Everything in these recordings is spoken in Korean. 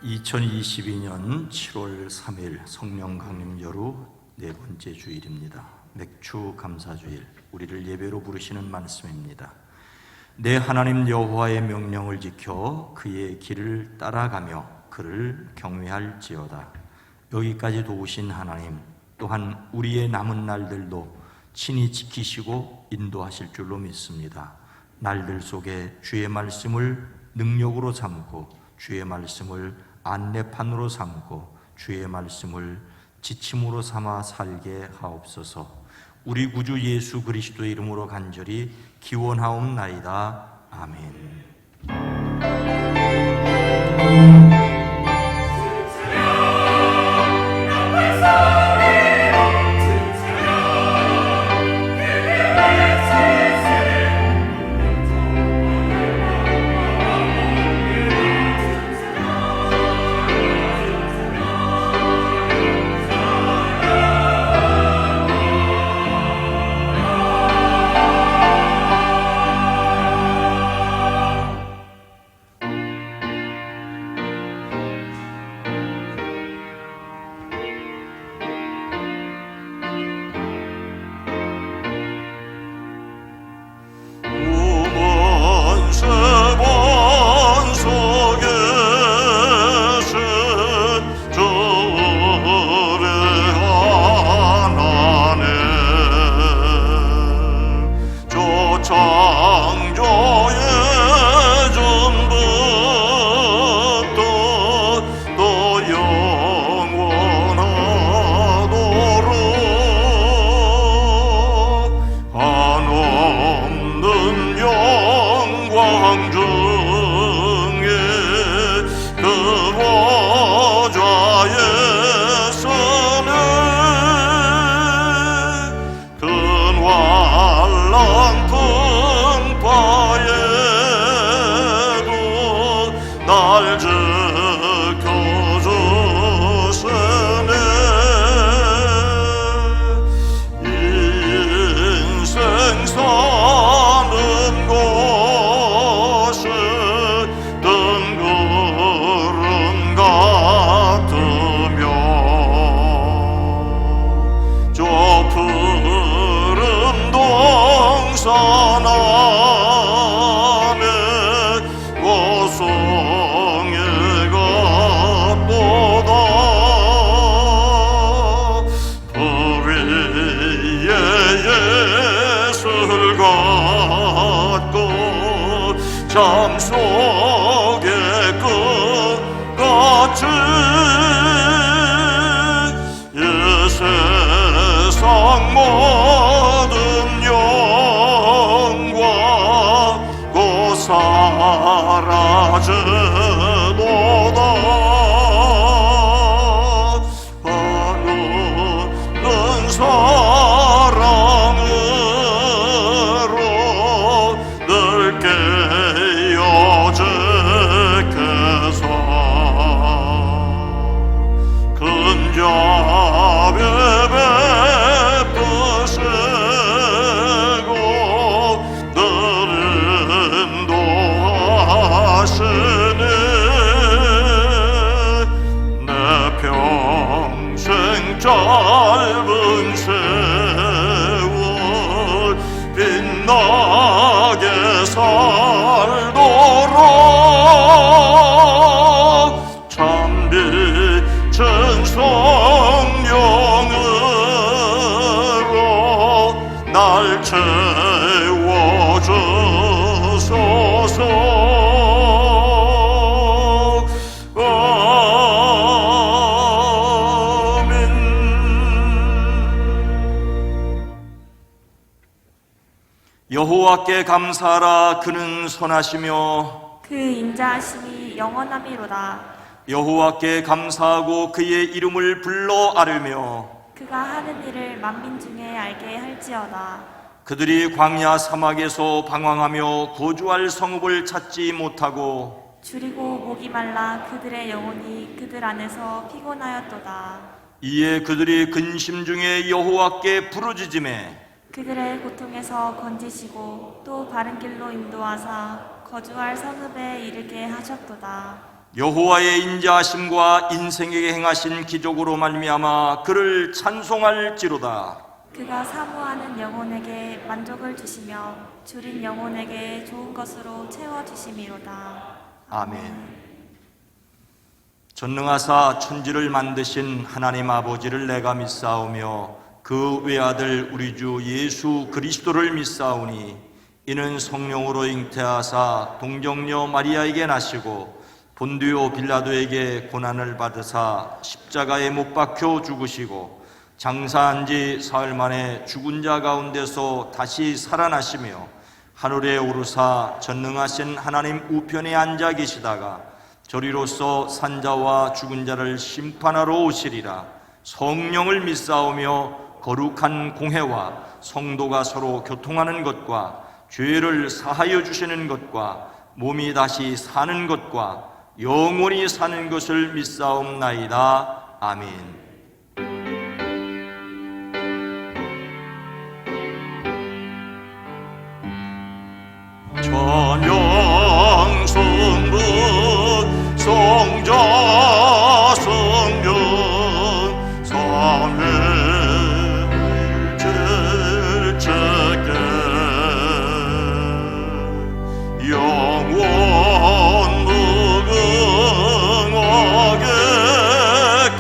2022년 7월 3일 성령 강림 여루 네 번째 주일입니다. 맥주 감사주일, 우리를 예배로 부르시는 말씀입니다. 내 하나님 여호와의 명령을 지켜 그의 길을 따라가며 그를 경외할지어다. 여기까지 도우신 하나님, 또한 우리의 남은 날들도 친히 지키시고 인도하실 줄로 믿습니다. 날들 속에 주의 말씀을 능력으로 삼고 주의 말씀을 안내판으로 삼고 주의 말씀을 지침으로 삼아 살게 하옵소서. 우리 구주 예수 그리스도의 이름으로 간절히 기원하옵나이다. 아멘. 잠 속에 끝같이 이 세상 모든 영광 곧 사라지도다. 하늘은 사랑으로 늘 깨어지게서 근자에 베푸시고 늘 인도하시니 내 평생 짧은 세월 빛나게 살도록 참빛은 성령으로 날 채워주소서. 여호와께 감사하라. 그는 선하시며 그 인자하심이 영원함이로다. 여호와께 감사하고 그의 이름을 불러 아뢰며 그가 하는 일을 만민 중에 알게 할지어다. 그들이 광야 사막에서 방황하며 거주할 성읍을 찾지 못하고 줄이고 목이 말라 그들의 영혼이 그들 안에서 피곤하였도다. 이에 그들이 근심 중에 여호와께 부르짖으매 그들의 고통에서 건지시고 또 바른 길로 인도하사 거주할 성읍에 이르게 하셨도다. 여호와의 인자하심과 인생에게 행하신 기적으로 말미암아 그를 찬송할지로다. 그가 사모하는 영혼에게 만족을 주시며 줄인 영혼에게 좋은 것으로 채워주심이로다. 아멘. 전능하사 천지를 만드신 하나님 아버지를 내가 믿사오며 그 외아들 우리 주 예수 그리스도를 믿사오니 이는 성령으로 잉태하사 동정녀 마리아에게 나시고 본디오 빌라도에게 고난을 받으사 십자가에 못 박혀 죽으시고 장사한 지 사흘 만에 죽은 자 가운데서 다시 살아나시며 하늘에 오르사 전능하신 하나님 우편에 앉아 계시다가 저리로서 산자와 죽은 자를 심판하러 오시리라. 성령을 믿사오며 거룩한 공회와 성도가 서로 교통하는 것과 죄를 사하여 주시는 것과 몸이 다시 사는 것과 영원히 사는 것을 믿사옵나이다. 아멘. 찬양 성부 성자 성령 삼위일체께 영원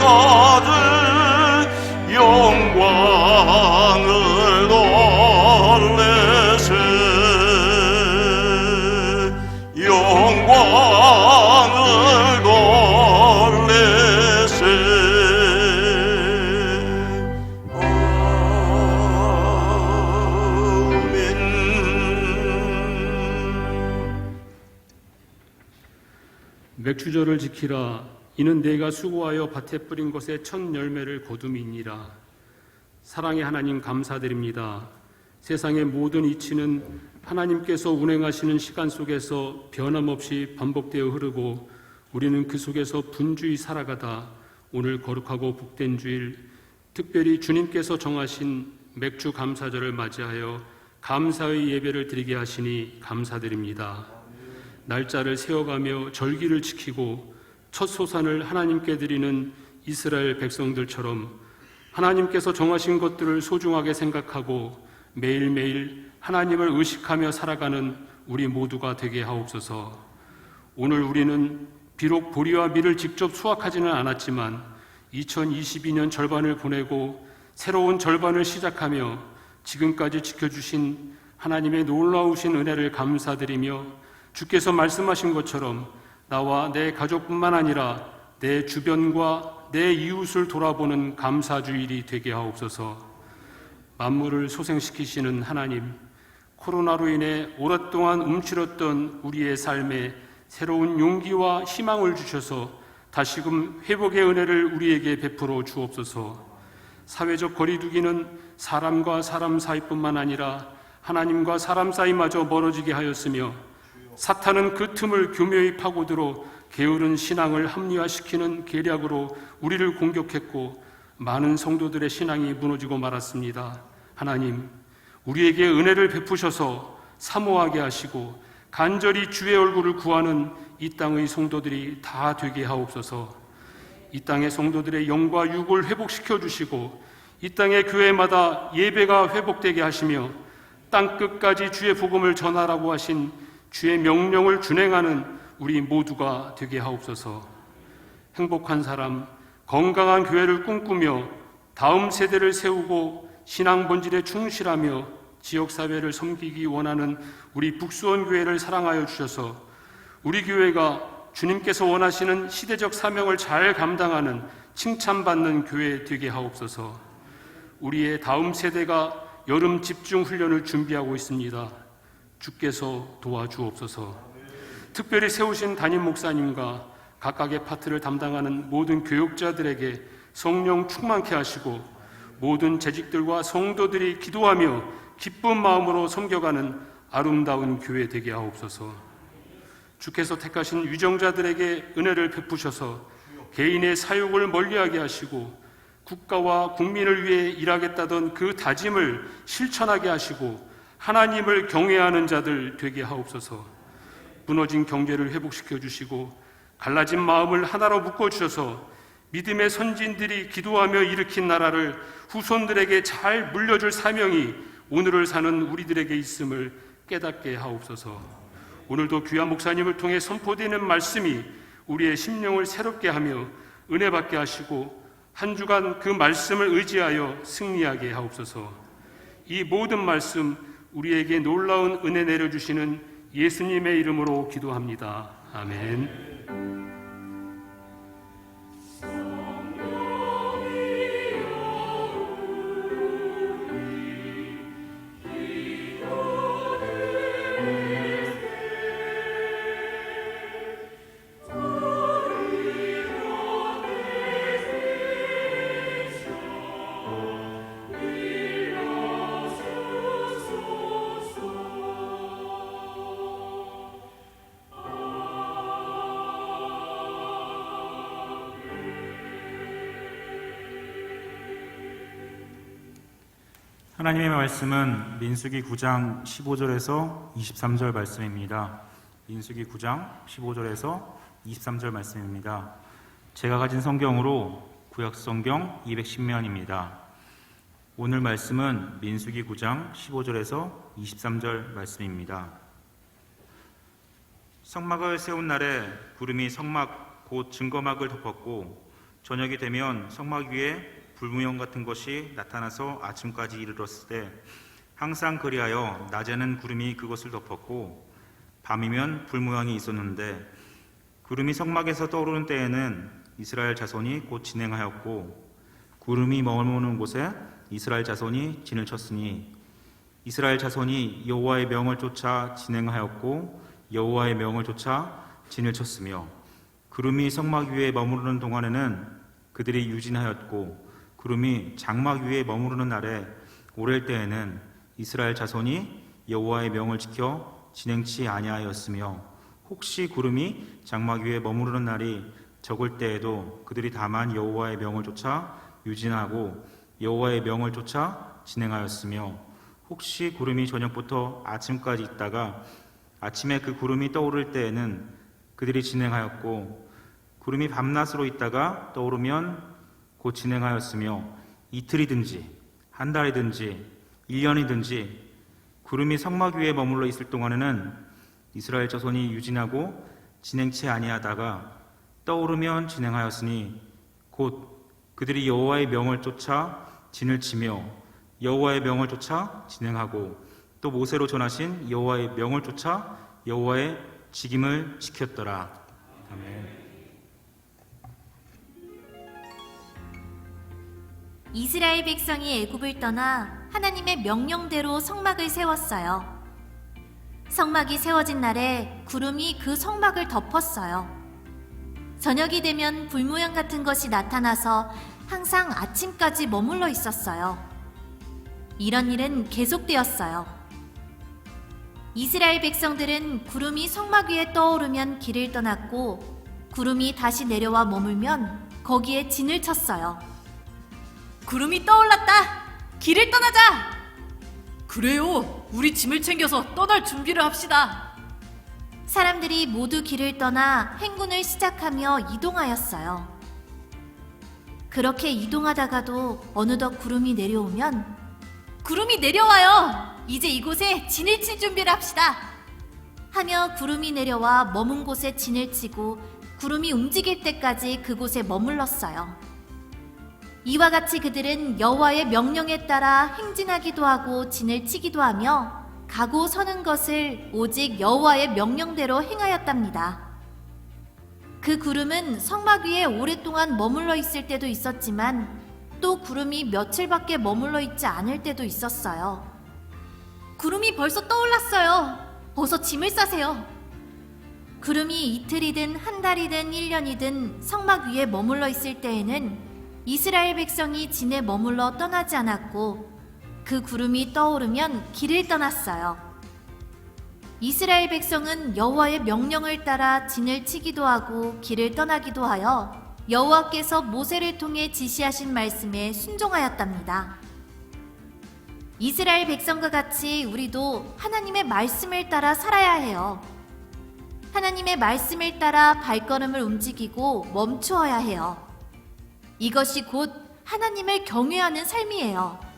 무궁하게까지 영광을 돌리세 영광을 돌리세. 맥주절을 지키라. 이는 내가 수고하여 밭에 뿌린 것에 첫 열매를 거둠이니라. 사랑의 하나님 감사드립니다. 세상의 모든 이치는 하나님께서 운행하시는 시간 속에서 변함없이 반복되어 흐르고 우리는 그 속에서 분주히 살아가다 오늘 거룩하고 복된 주일, 특별히 주님께서 정하신 맥주 감사절을 맞이하여 감사의 예배를 드리게 하시니 감사드립니다. 날짜를 세워가며 절기를 지키고 첫 소산을 하나님께 드리는 이스라엘 백성들처럼 하나님께서 정하신 것들을 소중하게 생각하고 매일매일 하나님을 의식하며 살아가는 우리 모두가 되게 하옵소서. 오늘 우리는 비록 보리와 밀을 직접 수확하지는 않았지만 2022년 절반을 보내고 새로운 절반을 시작하며 지금까지 지켜주신 하나님의 놀라우신 은혜를 감사드리며 주께서 말씀하신 것처럼 나와 내 가족뿐만 아니라 내 주변과 내 이웃을 돌아보는 감사주일이 되게 하옵소서. 만물을 소생시키시는 하나님, 코로나로 인해 오랫동안 움츠렸던 우리의 삶에 새로운 용기와 희망을 주셔서 다시금 회복의 은혜를 우리에게 베풀어 주옵소서. 사회적 거리두기는 사람과 사람 사이뿐만 아니라 하나님과 사람 사이마저 멀어지게 하였으며 사탄은 그 틈을 교묘히 파고들어 게으른 신앙을 합리화시키는 계략으로 우리를 공격했고 많은 성도들의 신앙이 무너지고 말았습니다. 하나님, 우리에게 은혜를 베푸셔서 사모하게 하시고 간절히 주의 얼굴을 구하는 이 땅의 성도들이 다 되게 하옵소서. 이 땅의 성도들의 영과 육을 회복시켜 주시고 이 땅의 교회마다 예배가 회복되게 하시며 땅 끝까지 주의 복음을 전하라고 하신 주의 명령을 준행하는 우리 모두가 되게 하옵소서. 행복한 사람, 건강한 교회를 꿈꾸며 다음 세대를 세우고 신앙 본질에 충실하며 지역사회를 섬기기 원하는 우리 북수원교회를 사랑하여 주셔서 우리 교회가 주님께서 원하시는 시대적 사명을 잘 감당하는 칭찬받는 교회 되게 하옵소서. 우리의 다음 세대가 여름 집중 훈련을 준비하고 있습니다. 주께서 도와주옵소서. 특별히 세우신 담임 목사님과 각각의 파트를 담당하는 모든 교육자들에게 성령 충만케 하시고 모든 재직들과 성도들이 기도하며 기쁜 마음으로 섬겨가는 아름다운 교회 되게 하옵소서. 주께서 택하신 위정자들에게 은혜를 베푸셔서 개인의 사욕을 멀리하게 하시고 국가와 국민을 위해 일하겠다던 그 다짐을 실천하게 하시고 하나님을 경외하는 자들 되게 하옵소서. 무너진 경제를 회복시켜 주시고 갈라진 마음을 하나로 묶어주셔서 믿음의 선진들이 기도하며 일으킨 나라를 후손들에게 잘 물려줄 사명이 오늘을 사는 우리들에게 있음을 깨닫게 하옵소서. 오늘도 귀한 목사님을 통해 선포되는 말씀이 우리의 심령을 새롭게 하며 은혜 받게 하시고 한 주간 그 말씀을 의지하여 승리하게 하옵소서. 이 모든 말씀 우리에게 놀라운 은혜 내려주시는 예수님의 이름으로 기도합니다. 아멘. 하나님의 말씀은 민수기 9장 15절에서 23절 말씀입니다. 민수기 9장 15절에서 23절 말씀입니다. 제가 가진 성경으로 구약성경 210면입니다. 오늘 말씀은 민수기 9장 15절에서 23절 말씀입니다. 성막을 세운 날에 구름이 성막 곧 증거막을 덮었고 저녁이 되면 성막 위에 불무용 같은 것이 나타나서 아침까지 이르렀을 때 항상 그리하여 낮에는 구름이 그것을 덮었고 밤이면 불무양이 있었는데 구름이 성막에서 떠오르는 때에는 이스라엘 자손이 곧 진행하였고 구름이 머무는 곳에 이스라엘 자손이 진을 쳤으니 이스라엘 자손이 여호와의 명을 쫓아 진행하였고 여호와의 명을 쫓아 진을 쳤으며 구름이 성막 위에 머무르는 동안에는 그들이 유진하였고 구름이 장막 위에 머무르는 날에 오랠 때에는 이스라엘 자손이 여호와의 명을 지켜 진행치 아니하였으며 혹시 구름이 장막 위에 머무르는 날이 적을 때에도 그들이 다만 여호와의 명을 쫓아 유진하고 여호와의 명을 쫓아 진행하였으며 혹시 구름이 저녁부터 아침까지 있다가 아침에 그 구름이 떠오를 때에는 그들이 진행하였고 구름이 밤낮으로 있다가 떠오르면 곧 진행하였으며 이틀이든지 한 달이든지 1년이든지 구름이 성막 위에 머물러 있을 동안에는 이스라엘 자손이 유진하고 진행치 아니하다가 떠오르면 진행하였으니 곧 그들이 여호와의 명을 쫓아 진을 치며 여호와의 명을 쫓아 진행하고 또 모세로 전하신 여호와의 명을 쫓아 여호와의 직임을 지켰더라. 아멘. 이스라엘 백성이 애굽을 떠나 하나님의 명령대로 성막을 세웠어요. 성막이 세워진 날에 구름이 그 성막을 덮었어요. 저녁이 되면 불모양 같은 것이 나타나서 항상 아침까지 머물러 있었어요. 이런 일은 계속되었어요. 이스라엘 백성들은 구름이 성막 위에 떠오르면 길을 떠났고 구름이 다시 내려와 머물면 거기에 진을 쳤어요. 구름이 떠올랐다! 길을 떠나자! 그래요, 우리 짐을 챙겨서 떠날 준비를 합시다. 사람들이 모두 길을 떠나 행군을 시작하며 이동하였어요. 그렇게 이동하다가도 어느덧 구름이 내려오면 구름이 내려와요! 이제 이곳에 진을 칠 준비를 합시다. 하며 구름이 내려와 머문 곳에 진을 치고 구름이 움직일 때까지 그곳에 머물렀어요. 이와 같이 그들은 여호와의 명령에 따라 행진하기도 하고 진을 치기도 하며 가고 서는 것을 오직 여호와의 명령대로 행하였답니다. 그 구름은 성막 위에 오랫동안 머물러 있을 때도 있었지만 또 구름이 며칠밖에 머물러 있지 않을 때도 있었어요. 구름이 벌써 떠올랐어요. 어서 짐을 싸세요. 구름이 이틀이든 한 달이든 1년이든 성막 위에 머물러 있을 때에는 이스라엘 백성이 진에 머물러 떠나지 않았고 그 구름이 떠오르면 길을 떠났어요. 이스라엘 백성은 여호와의 명령을 따라 진을 치기도 하고 길을 떠나기도 하여 여호와께서 모세를 통해 지시하신 말씀에 순종하였답니다. 이스라엘 백성과 같이 우리도 하나님의 말씀을 따라 살아야 해요. 하나님의 말씀을 따라 발걸음을 움직이고 멈추어야 해요. 이것이 곧 하나님을 경외하는 삶이에요.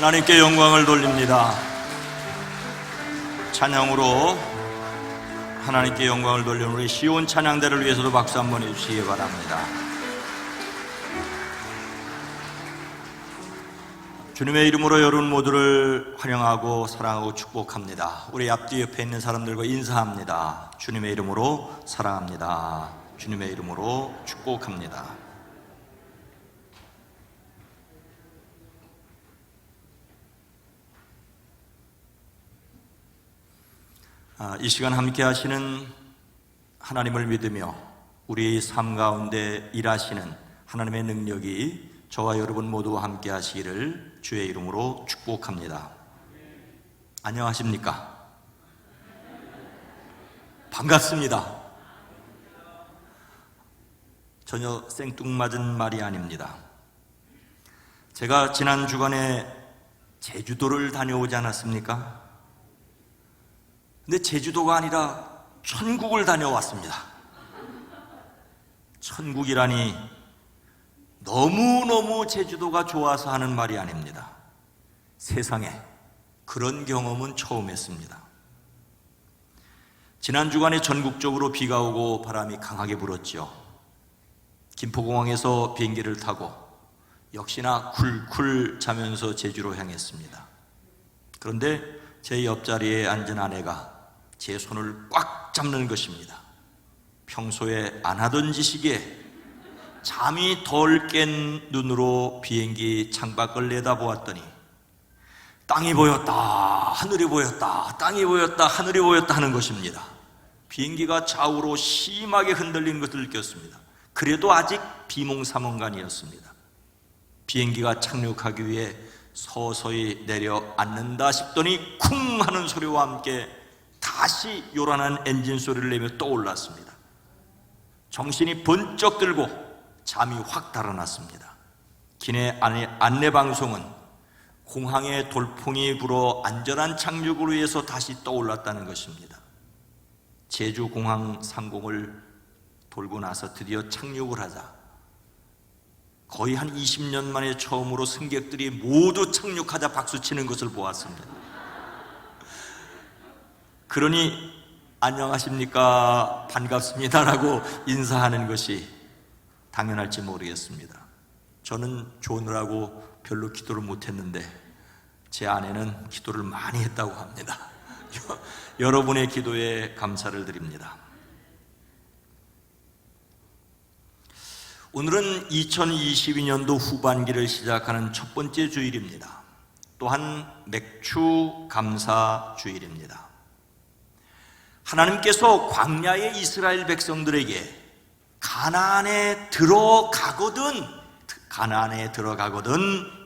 하나님께 영광을 돌립니다. 찬양으로 하나님께 영광을 돌리는 우리 시온 찬양대를 위해서도 박수 한번 해주시기 바랍니다. 주님의 이름으로 여러분 모두를 환영하고 사랑하고 축복합니다. 우리 앞뒤 옆에 있는 사람들과 인사합니다. 주님의 이름으로 사랑합니다. 주님의 이름으로 축복합니다. 이 시간 함께 하시는 하나님을 믿으며 우리 삶 가운데 일하시는 하나님의 능력이 저와 여러분 모두와 함께 하시기를 주의 이름으로 축복합니다. 안녕하십니까? 반갑습니다. 전혀 생뚱맞은 말이 아닙니다. 제가 지난 주간에 제주도를 다녀오지 않았습니까? 근데 제주도가 아니라 천국을 다녀왔습니다. 천국이라니 너무너무 제주도가 좋아서 하는 말이 아닙니다. 세상에 그런 경험은 처음 했습니다. 지난 주간에 전국적으로 비가 오고 바람이 강하게 불었죠. 김포공항에서 비행기를 타고 역시나 쿨쿨 자면서 제주로 향했습니다. 그런데 제 옆자리에 앉은 아내가 제 손을 꽉 잡는 것입니다. 평소에 안 하던 짓이기에 잠이 덜 깬 눈으로 비행기 창밖을 내다보았더니 땅이 보였다, 하늘이 보였다, 땅이 보였다, 하늘이 보였다 하는 것입니다. 비행기가 좌우로 심하게 흔들리는 것을 느꼈습니다. 그래도 아직 비몽사몽간이었습니다. 비행기가 착륙하기 위해 서서히 내려앉는다 싶더니 쿵 하는 소리와 함께 다시 요란한 엔진 소리를 내며 떠올랐습니다. 정신이 번쩍 들고 잠이 확 달아났습니다. 기내 안내방송은 공항의 돌풍이 불어 안전한 착륙을 위해서 다시 떠올랐다는 것입니다. 제주공항 상공을 돌고 나서 드디어 착륙을 하자 거의 한 20년 만에 처음으로 승객들이 모두 착륙하자 박수치는 것을 보았습니다. 그러니 안녕하십니까, 반갑습니다라고 인사하는 것이 당연할지 모르겠습니다. 저는 좋으라고 별로 기도를 못했는데 제 아내는 기도를 많이 했다고 합니다. 여러분의 기도에 감사를 드립니다. 오늘은 2022년도 후반기를 시작하는 첫 번째 주일입니다. 또한 맥주 감사 주일입니다. 하나님께서 광야의 이스라엘 백성들에게 가나안에 들어가거든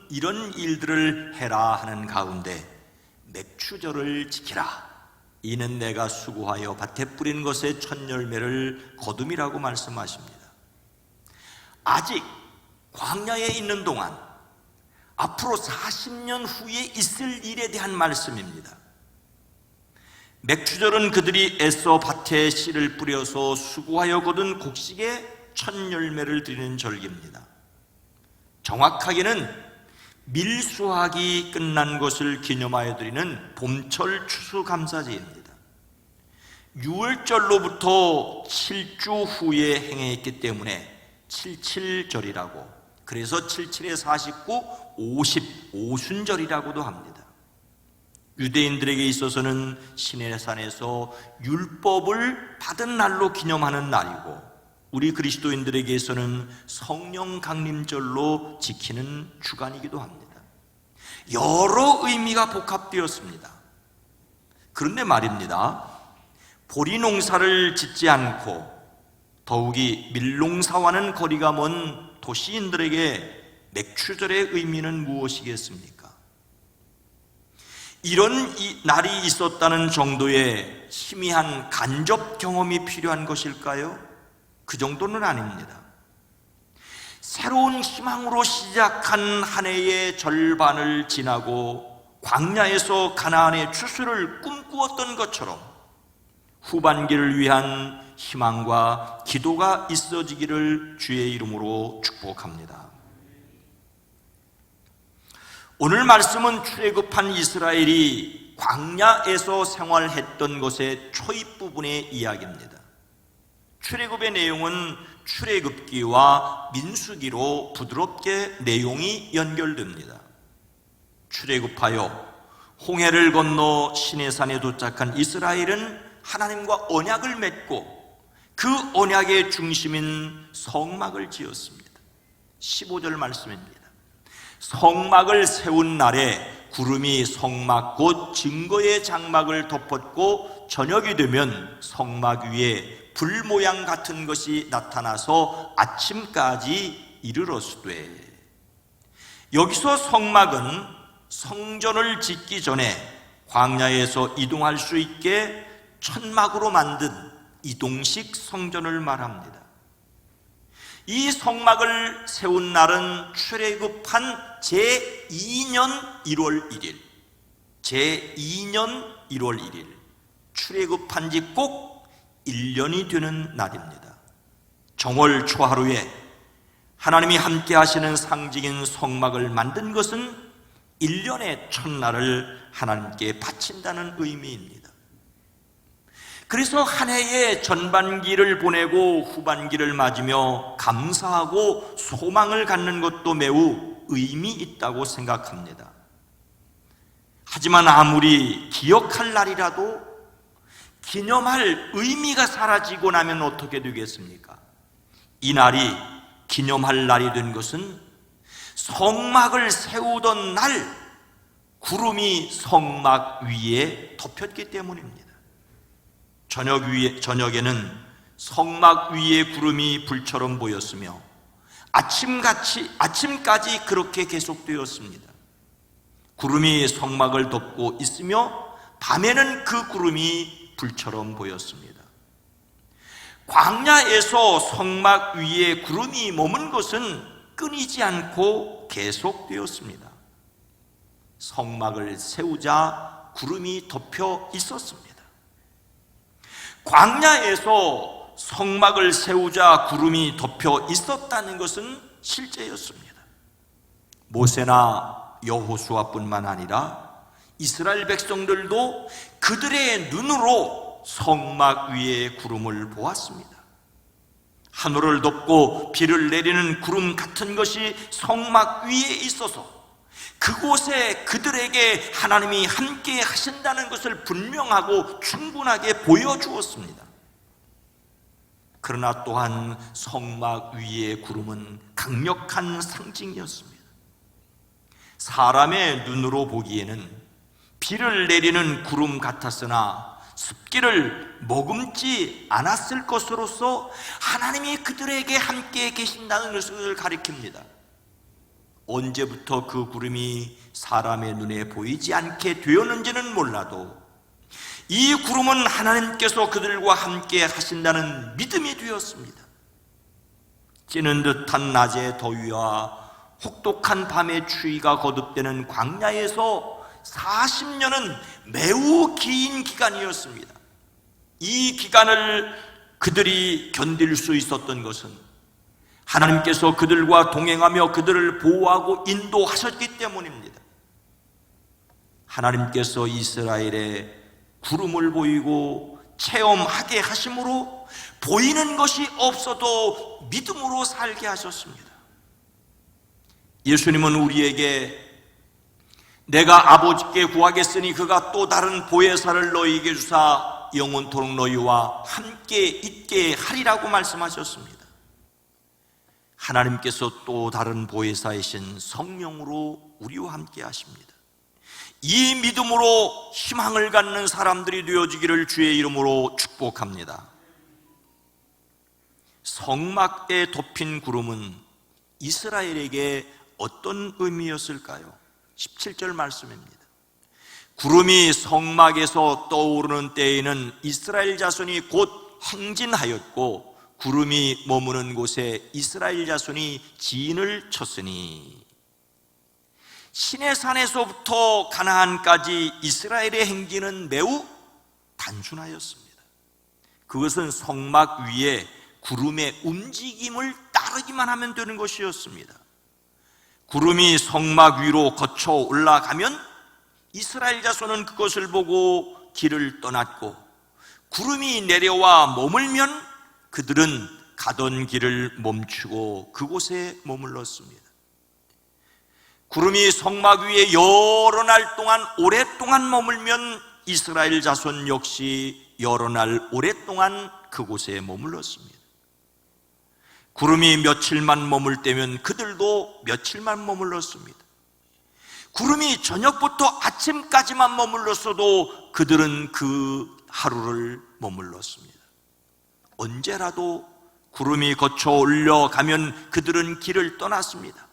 이런 일들을 해라 하는 가운데 맥추절을 지키라, 이는 내가 수고하여 밭에 뿌린 것의 첫 열매를 거둠이라고 말씀하십니다. 아직 광야에 있는 동안 앞으로 40년 후에 있을 일에 대한 말씀입니다. 맥추절은 그들이 애써 밭에 씨를 뿌려서 수고하여 거둔 곡식의 첫 열매를 드리는 절기입니다. 정확하게는 밀수확이 끝난 것을 기념하여 드리는 봄철 추수감사제입니다. 6월절로부터 7주 후에 행했기 때문에 77절이라고, 그래서 77에 49, 50, 오순절이라고도 합니다. 유대인들에게 있어서는 시내산에서 율법을 받은 날로 기념하는 날이고, 우리 그리스도인들에게서는 성령 강림절로 지키는 주간이기도 합니다. 여러 의미가 복합되었습니다. 그런데 말입니다, 보리 농사를 짓지 않고 더욱이 밀농사와는 거리가 먼 도시인들에게 맥추절의 의미는 무엇이겠습니까? 이런 날이 있었다는 정도의 희미한 간접 경험이 필요한 것일까요? 그 정도는 아닙니다. 새로운 희망으로 시작한 한 해의 절반을 지나고 광야에서 가나안의 추수를 꿈꾸었던 것처럼 후반기를 위한 희망과 기도가 있어지기를 주의 이름으로 축복합니다. 오늘 말씀은 출애굽한 이스라엘이 광야에서 생활했던 것의 초입 부분의 이야기입니다. 출애굽의 내용은 출애굽기와 민수기로 부드럽게 내용이 연결됩니다. 출애굽하여 홍해를 건너 시내산에 도착한 이스라엘은 하나님과 언약을 맺고 그 언약의 중심인 성막을 지었습니다. 15절 말씀입니다. 성막을 세운 날에 구름이 성막 곧 증거의 장막을 덮었고 저녁이 되면 성막 위에 불 모양 같은 것이 나타나서 아침까지 이르렀으되, 여기서 성막은 성전을 짓기 전에 광야에서 이동할 수 있게 천막으로 만든 이동식 성전을 말합니다. 이 성막을 세운 날은 출애굽한 제2년 1월 1일, 제2년 1월 1일, 출애굽한 지 꼭 1년이 되는 날입니다. 정월 초하루에 하나님이 함께 하시는 상징인 성막을 만든 것은 1년의 첫날을 하나님께 바친다는 의미입니다. 그래서 한 해의 전반기를 보내고 후반기를 맞으며 감사하고 소망을 갖는 것도 매우 의미 있다고 생각합니다. 하지만 아무리 기억할 날이라도 기념할 의미가 사라지고 나면 어떻게 되겠습니까? 이 날이 기념할 날이 된 것은 성막을 세우던 날 구름이 성막 위에 덮였기 때문입니다. 저녁에는 성막 위에 구름이 불처럼 보였으며 아침까지 그렇게 계속되었습니다. 구름이 성막을 덮고 있으며 밤에는 그 구름이 불처럼 보였습니다. 광야에서 성막 위에 구름이 머문 것은 끊이지 않고 계속되었습니다. 성막을 세우자 구름이 덮여 있었습니다. 광야에서 성막을 세우자 구름이 덮여 있었다는 것은 실제였습니다. 모세나 여호수아뿐만 아니라 이스라엘 백성들도 그들의 눈으로 성막 위에 구름을 보았습니다. 하늘을 덮고 비를 내리는 구름 같은 것이 성막 위에 있어서 그곳에 그들에게 하나님이 함께 하신다는 것을 분명하고 충분하게 보여주었습니다. 그러나 또한 성막 위의 구름은 강력한 상징이었습니다. 사람의 눈으로 보기에는 비를 내리는 구름 같았으나 습기를 머금지 않았을 것으로서 하나님이 그들에게 함께 계신다는 것을 가리킵니다. 언제부터 그 구름이 사람의 눈에 보이지 않게 되었는지는 몰라도 이 구름은 하나님께서 그들과 함께 하신다는 믿음이 되었습니다. 찌는 듯한 낮의 더위와 혹독한 밤의 추위가 거듭되는 광야에서 40년은 매우 긴 기간이었습니다. 이 기간을 그들이 견딜 수 있었던 것은 하나님께서 그들과 동행하며 그들을 보호하고 인도하셨기 때문입니다. 하나님께서 이스라엘에 구름을 보이고 체험하게 하심으로 보이는 것이 없어도 믿음으로 살게 하셨습니다. 예수님은 우리에게 내가 아버지께 구하겠으니 그가 또 다른 보혜사를 너희에게 주사 영원토록 너희와 함께 있게 하리라고 말씀하셨습니다. 하나님께서 또 다른 보혜사이신 성령으로 우리와 함께 하십니다. 이 믿음으로 희망을 갖는 사람들이 되어지기를 주의 이름으로 축복합니다. 성막에 덮인 구름은 이스라엘에게 어떤 의미였을까요? 17절 말씀입니다. 구름이 성막에서 떠오르는 때에는 이스라엘 자손이 곧 행진하였고 구름이 머무는 곳에 이스라엘 자손이 진을 쳤으니, 시내산에서부터 가나안까지 이스라엘의 행진은 매우 단순하였습니다. 그것은 성막 위에 구름의 움직임을 따르기만 하면 되는 것이었습니다. 구름이 성막 위로 거쳐 올라가면 이스라엘 자손은 그것을 보고 길을 떠났고, 구름이 내려와 머물면 그들은 가던 길을 멈추고 그곳에 머물렀습니다. 구름이 성막 위에 여러 날 동안 오랫동안 머물면 이스라엘 자손 역시 여러 날 오랫동안 그곳에 머물렀습니다. 구름이 며칠만 머물 때면 그들도 며칠만 머물렀습니다. 구름이 저녁부터 아침까지만 머물렀어도 그들은 그 하루를 머물렀습니다. 언제라도 구름이 거쳐 올려가면 그들은 길을 떠났습니다.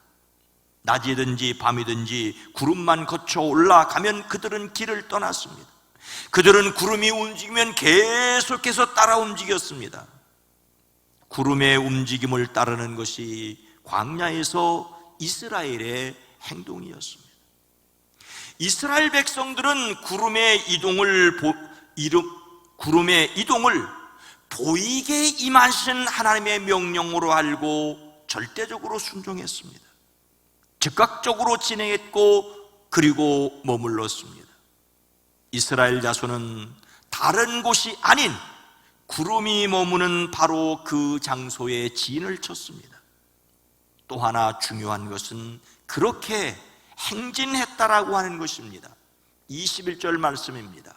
낮이든지 밤이든지 구름만 거쳐 올라가면 그들은 길을 떠났습니다. 그들은 구름이 움직이면 계속해서 따라 움직였습니다. 구름의 움직임을 따르는 것이 광야에서 이스라엘의 행동이었습니다. 이스라엘 백성들은 구름의 이동을 보이게 임하신 하나님의 명령으로 알고 절대적으로 순종했습니다. 즉각적으로 진행했고 그리고 머물렀습니다. 이스라엘 자손은 다른 곳이 아닌 구름이 머무는 바로 그 장소에 진을 쳤습니다. 또 하나 중요한 것은 그렇게 행진했다라고 하는 것입니다. 21절 말씀입니다.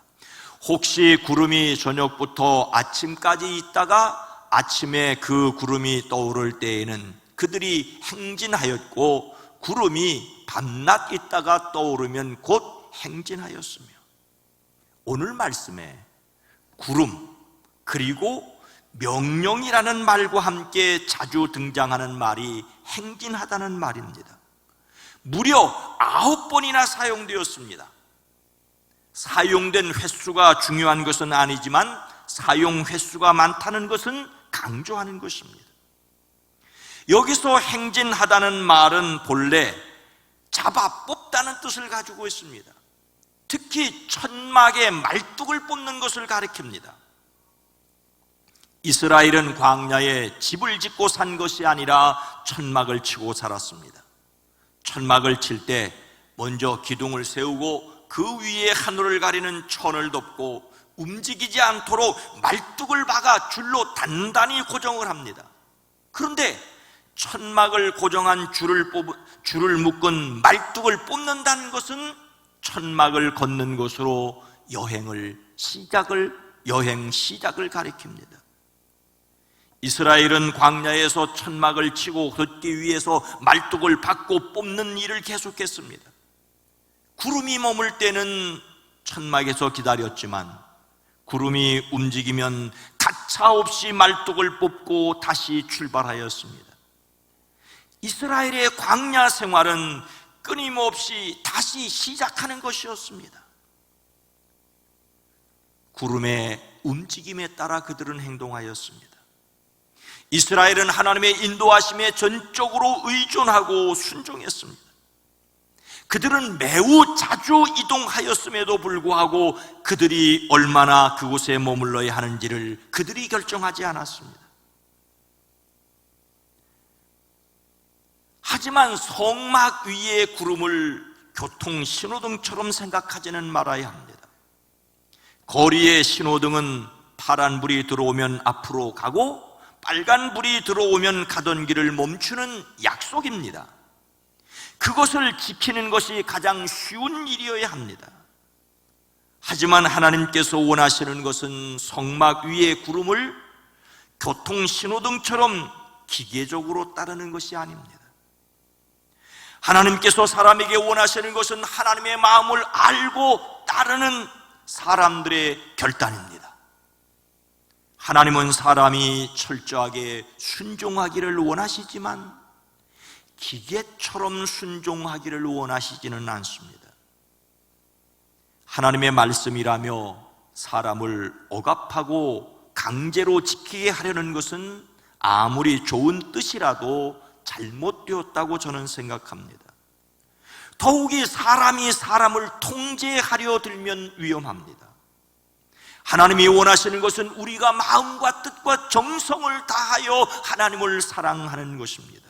혹시 구름이 저녁부터 아침까지 있다가 아침에 그 구름이 떠오를 때에는 그들이 행진하였고, 구름이 밤낮 있다가 떠오르면 곧 행진하였으며, 오늘 말씀에 구름 그리고 명령이라는 말과 함께 자주 등장하는 말이 행진하다는 말입니다. 무려 9번이나 사용되었습니다. 사용된 횟수가 중요한 것은 아니지만 사용 횟수가 많다는 것은 강조하는 것입니다. 여기서 행진하다는 말은 본래 잡아 뽑다는 뜻을 가지고 있습니다. 특히 천막에 말뚝을 뽑는 것을 가리킵니다. 이스라엘은 광야에 집을 짓고 산 것이 아니라 천막을 치고 살았습니다. 천막을 칠 때 먼저 기둥을 세우고 그 위에 하늘을 가리는 천을 덮고 움직이지 않도록 말뚝을 박아 줄로 단단히 고정을 합니다. 그런데 천막을 고정한 줄을 묶은 말뚝을 뽑는다는 것은 천막을 걷는 것으로 여행 시작을 가리킵니다. 이스라엘은 광야에서 천막을 치고 걷기 위해서 말뚝을 박고 뽑는 일을 계속했습니다. 구름이 머물 때는 천막에서 기다렸지만 구름이 움직이면 가차없이 말뚝을 뽑고 다시 출발하였습니다. 이스라엘의 광야 생활은 끊임없이 다시 시작하는 것이었습니다. 구름의 움직임에 따라 그들은 행동하였습니다. 이스라엘은 하나님의 인도하심에 전적으로 의존하고 순종했습니다. 그들은 매우 자주 이동하였음에도 불구하고 그들이 얼마나 그곳에 머물러야 하는지를 그들이 결정하지 않았습니다. 하지만 성막 위의 구름을 교통 신호등처럼 생각하지는 말아야 합니다. 거리의 신호등은 파란 불이 들어오면 앞으로 가고 빨간 불이 들어오면 가던 길을 멈추는 약속입니다. 그것을 지키는 것이 가장 쉬운 일이어야 합니다. 하지만 하나님께서 원하시는 것은 성막 위의 구름을 교통 신호등처럼 기계적으로 따르는 것이 아닙니다. 하나님께서 사람에게 원하시는 것은 하나님의 마음을 알고 따르는 사람들의 결단입니다. 하나님은 사람이 철저하게 순종하기를 원하시지만 기계처럼 순종하기를 원하시지는 않습니다. 하나님의 말씀이라며 사람을 억압하고 강제로 지키게 하려는 것은 아무리 좋은 뜻이라도 잘못되었다고 저는 생각합니다. 더욱이 사람이 사람을 통제하려 들면 위험합니다. 하나님이 원하시는 것은 우리가 마음과 뜻과 정성을 다하여 하나님을 사랑하는 것입니다.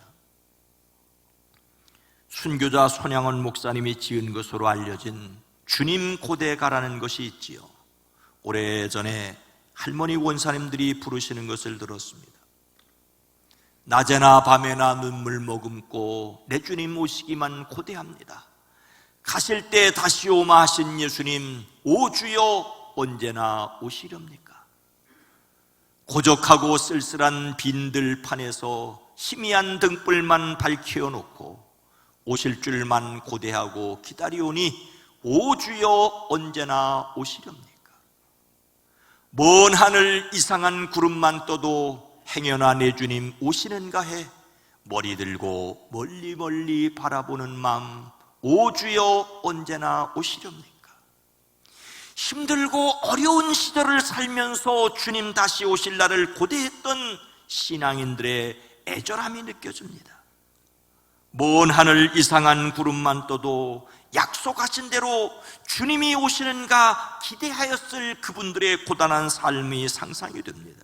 순교자 손양원 목사님이 지은 것으로 알려진 주님 고대가라는 것이 있지요. 오래전에 할머니 원사님들이 부르시는 것을 들었습니다. 낮에나 밤에나 눈물 머금고 내 주님 오시기만 고대합니다. 가실 때 다시 오마 하신 예수님, 오 주여 언제나 오시렵니까? 고적하고 쓸쓸한 빈들판에서 희미한 등불만 밝혀놓고 오실 줄만 고대하고 기다리오니 오 주여 언제나 오시렵니까? 먼 하늘 이상한 구름만 떠도 행여나 내 주님 오시는가 해 머리 들고 멀리 멀리 바라보는 마음, 오 주여 언제나 오시렵니까? 힘들고 어려운 시절을 살면서 주님 다시 오실 날을 고대했던 신앙인들의 애절함이 느껴집니다. 먼 하늘 이상한 구름만 떠도 약속하신 대로 주님이 오시는가 기대하였을 그분들의 고단한 삶이 상상이 됩니다.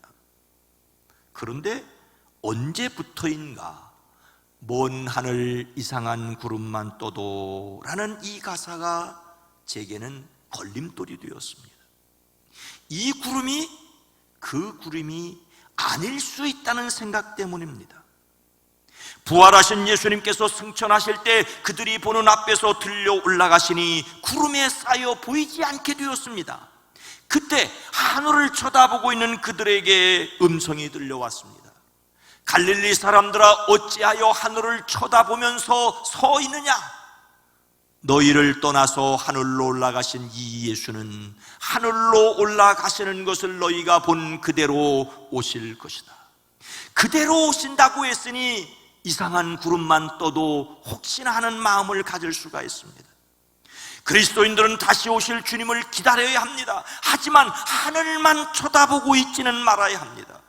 그런데 언제부터인가 먼 하늘 이상한 구름만 떠도 라는 이 가사가 제게는 걸림돌이 되었습니다. 이 구름이 그 구름이 아닐 수 있다는 생각 때문입니다. 부활하신 예수님께서 승천하실 때 그들이 보는 앞에서 들려 올라가시니 구름에 쌓여 보이지 않게 되었습니다. 그때 하늘을 쳐다보고 있는 그들에게 음성이 들려왔습니다. 갈릴리 사람들아, 어찌하여 하늘을 쳐다보면서 서 있느냐? 너희를 떠나서 하늘로 올라가신 이 예수는 하늘로 올라가시는 것을 너희가 본 그대로 오실 것이다. 그대로 오신다고 했으니 이상한 구름만 떠도 혹시나 하는 마음을 가질 수가 있습니다. 그리스도인들은 다시 오실 주님을 기다려야 합니다. 하지만 하늘만 쳐다보고 있지는 말아야 합니다.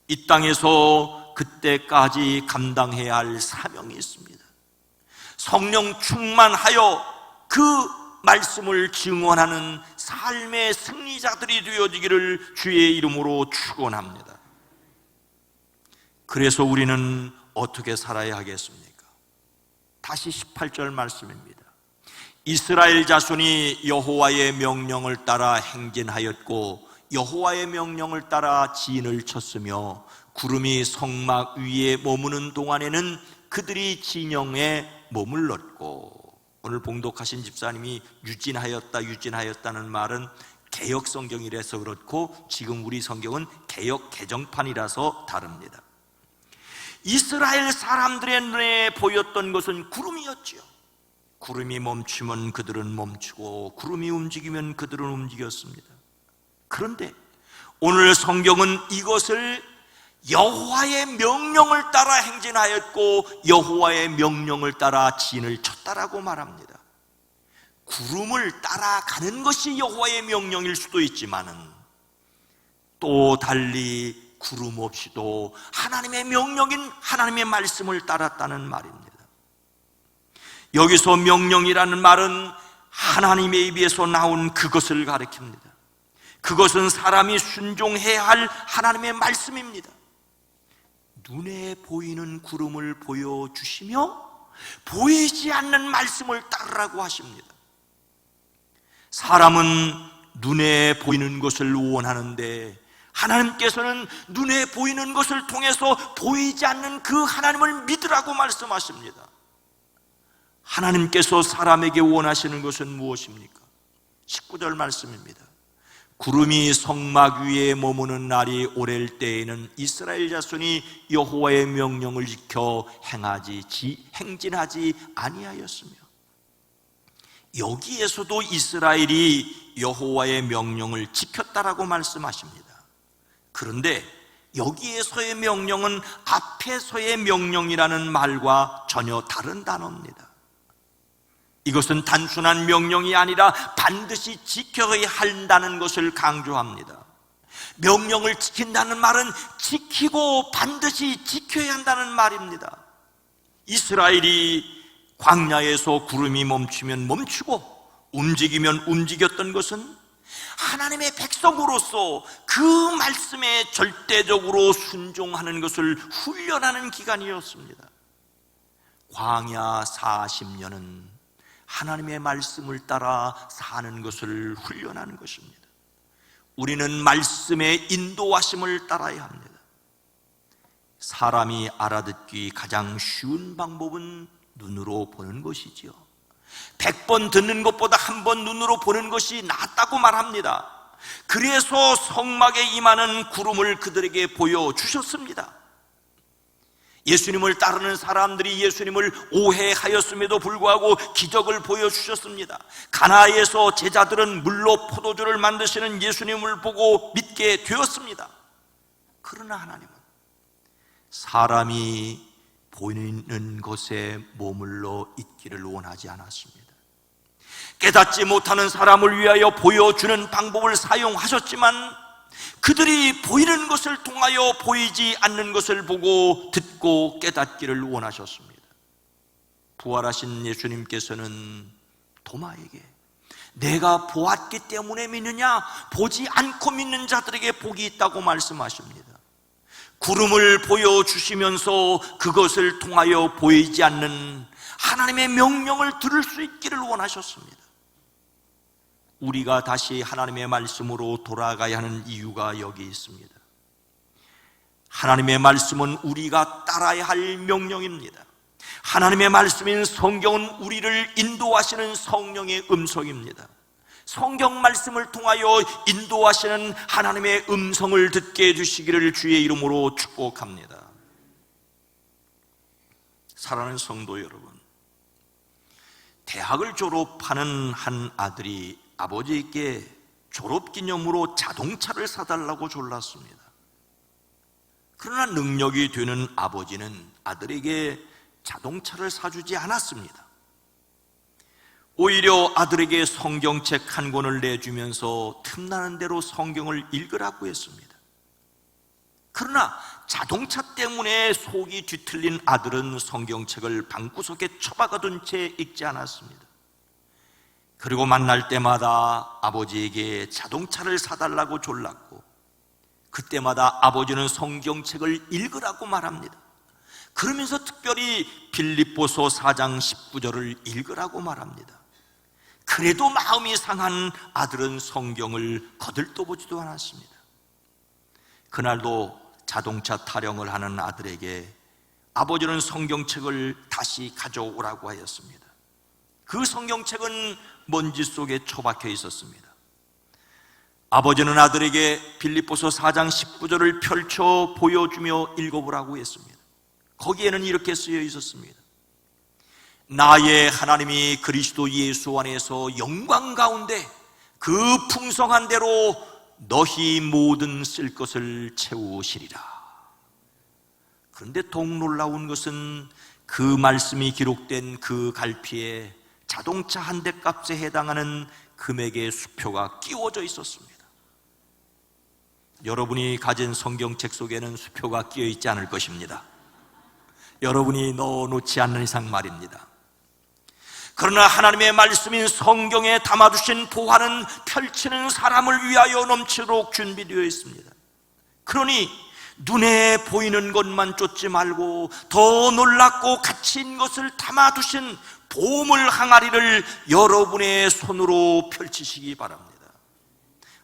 이 땅에서 그때까지 감당해야 할 사명이 있습니다. 성령 충만하여 그 말씀을 증언하는 삶의 승리자들이 되어지기를 주의 이름으로 축원합니다. 그래서 우리는 어떻게 살아야 하겠습니까? 다시 18절 말씀입니다. 이스라엘 자손이 여호와의 명령을 따라 행진하였고 여호와의 명령을 따라 진을 쳤으며 구름이 성막 위에 머무는 동안에는 그들이 진영에 머물렀고, 오늘 봉독하신 집사님이 유진하였다는 말은 개역 성경이라서 그렇고 지금 우리 성경은 개역 개정판이라서 다릅니다. 이스라엘 사람들의 눈에 보였던 것은 구름이었지요. 구름이 멈추면 그들은 멈추고 구름이 움직이면 그들은 움직였습니다. 그런데 오늘 성경은 이것을 여호와의 명령을 따라 행진하였고 여호와의 명령을 따라 진을 쳤다라고 말합니다. 구름을 따라가는 것이 여호와의 명령일 수도 있지만은 또 달리 구름 없이도 하나님의 명령인 하나님의 말씀을 따랐다는 말입니다. 여기서 명령이라는 말은 하나님의 입에서 나온 그것을 가리킵니다. 그것은 사람이 순종해야 할 하나님의 말씀입니다. 눈에 보이는 구름을 보여주시며 보이지 않는 말씀을 따르라고 하십니다. 사람은 눈에 보이는 것을 원하는데 하나님께서는 눈에 보이는 것을 통해서 보이지 않는 그 하나님을 믿으라고 말씀하십니다. 하나님께서 사람에게 원하시는 것은 무엇입니까? 19절 말씀입니다. 구름이 성막 위에 머무는 날이 오랠 때에는 이스라엘 자손이 여호와의 명령을 지켜 행진하지 아니하였으며, 여기에서도 이스라엘이 여호와의 명령을 지켰다라고 말씀하십니다. 그런데 여기에서의 명령은 앞에서의 명령이라는 말과 전혀 다른 단어입니다. 이것은 단순한 명령이 아니라 반드시 지켜야 한다는 것을 강조합니다. 명령을 지킨다는 말은 지키고 반드시 지켜야 한다는 말입니다. 이스라엘이 광야에서 구름이 멈추면 멈추고 움직이면 움직였던 것은 하나님의 백성으로서 그 말씀에 절대적으로 순종하는 것을 훈련하는 기간이었습니다. 광야 40년은 하나님의 말씀을 따라 사는 것을 훈련하는 것입니다. 우리는 말씀의 인도하심을 따라야 합니다. 사람이 알아듣기 가장 쉬운 방법은 눈으로 보는 것이지요. 100번 듣는 것보다 한 번 눈으로 보는 것이 낫다고 말합니다. 그래서 성막에 임하는 구름을 그들에게 보여주셨습니다. 예수님을 따르는 사람들이 예수님을 오해하였음에도 불구하고 기적을 보여주셨습니다. 가나에서 제자들은 물로 포도주를 만드시는 예수님을 보고 믿게 되었습니다. 그러나 하나님은 사람이 보이는 곳에 머물러 있기를 원하지 않았습니다. 깨닫지 못하는 사람을 위하여 보여주는 방법을 사용하셨지만 그들이 보이는 것을 통하여 보이지 않는 것을 보고 듣고 깨닫기를 원하셨습니다. 부활하신 예수님께서는 도마에게 내가 보았기 때문에 믿느냐, 보지 않고 믿는 자들에게 복이 있다고 말씀하십니다. 구름을 보여주시면서 그것을 통하여 보이지 않는 하나님의 명령을 들을 수 있기를 원하셨습니다. 우리가 다시 하나님의 말씀으로 돌아가야 하는 이유가 여기 있습니다. 하나님의 말씀은 우리가 따라야 할 명령입니다. 하나님의 말씀인 성경은 우리를 인도하시는 성령의 음성입니다. 성경 말씀을 통하여 인도하시는 하나님의 음성을 듣게 해주시기를 주의 이름으로 축복합니다. 사랑하는 성도 여러분, 대학을 졸업하는 한 아들이 아버지에게 졸업기념으로 자동차를 사달라고 졸랐습니다. 그러나 능력이 되는 아버지는 아들에게 자동차를 사주지 않았습니다. 오히려 아들에게 성경책 한 권을 내주면서 틈나는 대로 성경을 읽으라고 했습니다. 그러나 자동차 때문에 속이 뒤틀린 아들은 성경책을 방구석에 처박아둔 채 읽지 않았습니다. 그리고 만날 때마다 아버지에게 자동차를 사달라고 졸랐고, 그때마다 아버지는 성경책을 읽으라고 말합니다. 그러면서 특별히 빌립보서 4장 19절을 읽으라고 말합니다. 그래도 마음이 상한 아들은 성경을 거들떠보지도 않았습니다. 그날도 자동차 타령을 하는 아들에게 아버지는 성경책을 다시 가져오라고 하였습니다. 그 성경책은 먼지 속에 처박혀 있었습니다. 아버지는 아들에게 빌립보서 4장 19절을 펼쳐 보여주며 읽어보라고 했습니다. 거기에는 이렇게 쓰여 있었습니다. 나의 하나님이 그리스도 예수 안에서 영광 가운데 그 풍성한 대로 너희 모든 쓸 것을 채우시리라. 그런데 더욱 놀라운 것은 그 말씀이 기록된 그 갈피에 자동차 한 대 값에 해당하는 금액의 수표가 끼워져 있었습니다. 여러분이 가진 성경책 속에는 수표가 끼어 있지 않을 것입니다. 여러분이 넣어놓지 않는 이상 말입니다. 그러나 하나님의 말씀인 성경에 담아두신 보화는 펼치는 사람을 위하여 넘치도록 준비되어 있습니다. 그러니 눈에 보이는 것만 쫓지 말고 더 놀랍고 가치 있는 것을 담아두신 보물 항아리를 여러분의 손으로 펼치시기 바랍니다.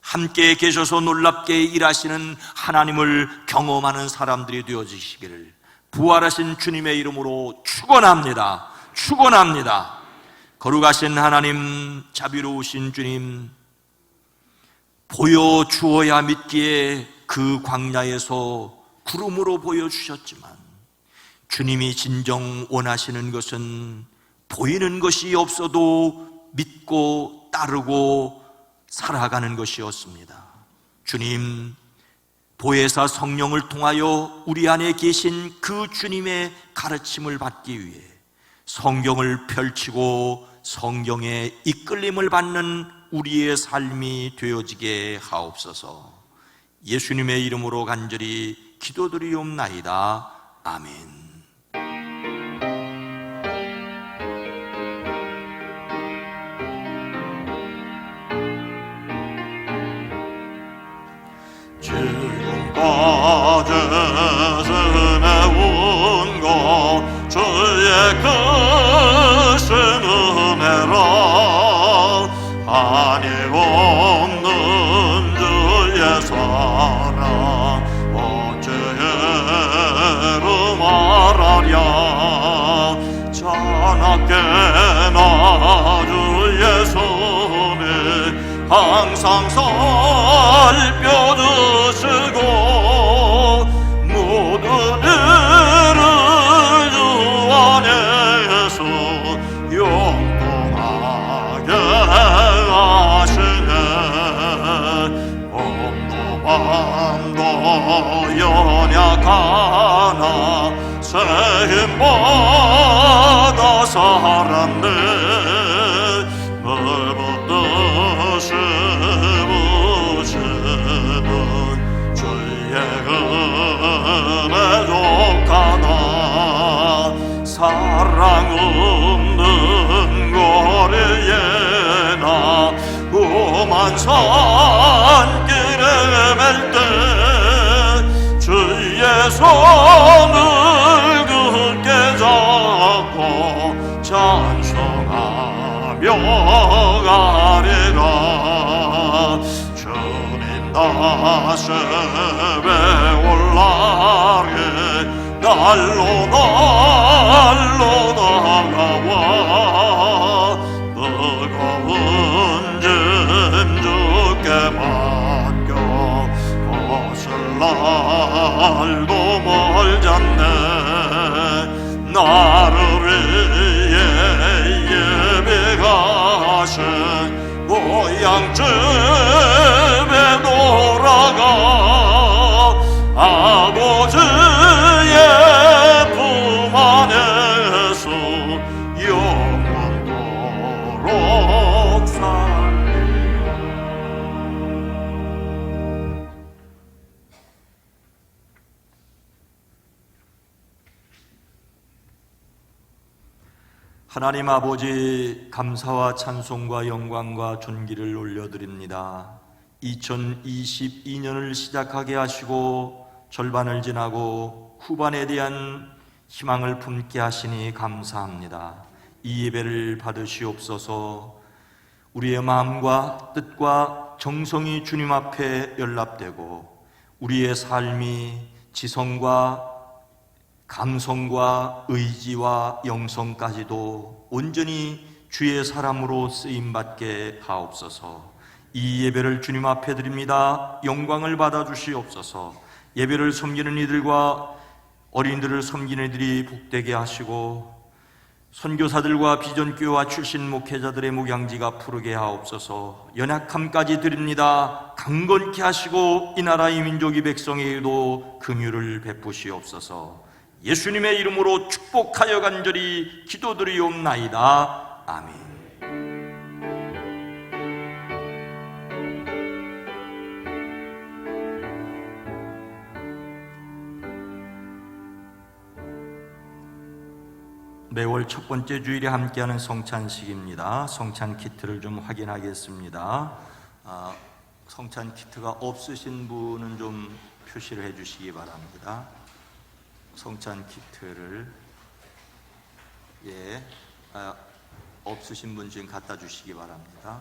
함께 계셔서 놀랍게 일하시는 하나님을 경험하는 사람들이 되어지시기를 부활하신 주님의 이름으로 축원합니다. 축원합니다. 거룩하신 하나님, 자비로우신 주님, 보여주어야 믿기에 그 광야에서 구름으로 보여주셨지만 주님이 진정 원하시는 것은 보이는 것이 없어도 믿고 따르고 살아가는 것이었습니다. 주님, 보혜사 성령을 통하여 우리 안에 계신 그 주님의 가르침을 받기 위해 성경을 펼치고 성경의 이끌림을 받는 우리의 삶이 되어지게 하옵소서. 예수님의 이름으로 간절히 기도드리옵나이다. 아멘. 지금까지 지내온 것 주의 크신 은혜라. 한이 없는 주의 사랑 어찌해로 말하랴. 자나깨나 주의 손에 항상 살펴주시고 모든 일을 주 안에서 영통하게 하시네. 밤도 밤도 연약하나 세힘받아 살았네. 사랑 없는 거리에 나 험한 산길에 맬 때 주의 손을 굳게 잡고 찬송하며 가리라. 주님 다시배 올라리 날로 다가와 뜨거운 짐 주께 맡겨 벗을 날도 멀잖네. 나를 위해 예배하신 고향집에 돌아가 아버지의 품 안에서 영원토록 살리라. 하나님 아버지, 감사와 찬송과 영광과 존귀를 올려드립니다. 2022년을 시작하게 하시고 절반을 지나고 후반에 대한 희망을 품게 하시니 감사합니다. 이 예배를 받으시옵소서. 우리의 마음과 뜻과 정성이 주님 앞에 연락되고 우리의 삶이 지성과 감성과 의지와 영성까지도 온전히 주의 사람으로 쓰임받게 하옵소서. 이 예배를 주님 앞에 드립니다. 영광을 받아 주시옵소서. 예배를 섬기는 이들과 어린이들을 섬기는 이들이 복되게 하시고 선교사들과 비전교회와 출신 목회자들의 목양지가 푸르게 하옵소서. 연약함까지 드립니다. 강건케 하시고 이 나라 이 민족 이 백성에게도 긍휼을 베푸시옵소서. 예수님의 이름으로 축복하여 간절히 기도드리옵나이다. 아멘. 매월 첫 번째 주일에 함께하는 성찬식입니다. 성찬 키트를 좀 확인하겠습니다. 성찬 키트가 없으신 분은 좀 표시를 해주시기 바랍니다. 성찬 키트를 없으신 분 지금 갖다 주시기 바랍니다.